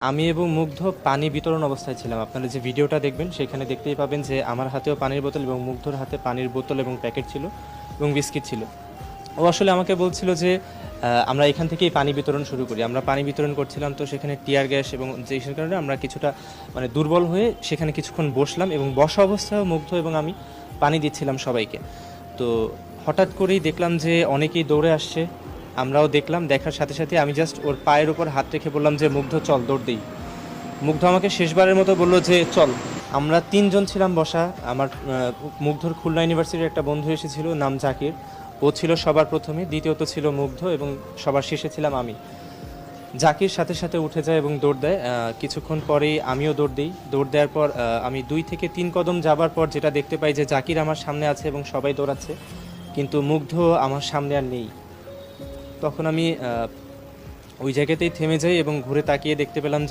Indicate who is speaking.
Speaker 1: আমি এবং মুগ্ধ পানি বিতরণ অবস্থায় ছিলাম। আপনারা যে ভিডিওটা দেখবেন সেখানে দেখতেই পাবেন যে আমার হাতেও পানির বোতল এবং মুগ্ধর হাতে পানির বোতল এবং প্যাকেট ছিল এবং বিস্কিট ছিল। ও আসলে আমাকে বলছিল যে আমরা এখান থেকেই পানি বিতরণ শুরু করি। আমরা পানি বিতরণ করছিলাম, তো সেখানে টিয়ার গ্যাস এবং যেসব কারণে আমরা কিছুটা মানে দুর্বল হয়ে সেখানে কিছুক্ষণ বসলাম এবং বসা অবস্থায় মুগ্ধ এবং আমি পানি দিচ্ছিলাম সবাইকে। তো হঠাৎ করেই দেখলাম যে অনেকেই দৌড়ে আসছে, আমরাও দেখলাম। দেখার সাথে সাথে আমি জাস্ট ওর পায়ের উপর হাত রেখে বললাম যে মুগ্ধ চল দৌড় দিই। মুগ্ধ আমাকে শেষবারের মতো বলল যে চল। আমরা তিনজন ছিলাম বসা। আমার মুগ্ধর খুলনা ইউনিভার্সিটির একটা বন্ধু এসেছিল, নাম জাকির। ও ছিল সবার প্রথমে, দ্বিতীয়ত ছিল মুগ্ধ এবং সবার শেষে ছিলাম আমি। জাকির সাথে সাথে উঠে যায় এবং দৌড় দেয়। কিছুক্ষণ পরেই আমিও দৌড় দিই। দৌড় দেওয়ার পর আমি 2 থেকে 3 কদম যাবার পর যেটা দেখতে পাই যে জাকির আমার সামনে আছে এবং সবাই দৌড়াচ্ছে, কিন্তু মুগ্ধ আমার সামনে আর নেই। তখন আমি ওই জায়গাতেই থেমে যাই এবং ঘুরে তাকিয়ে দেখতে পেলাম যে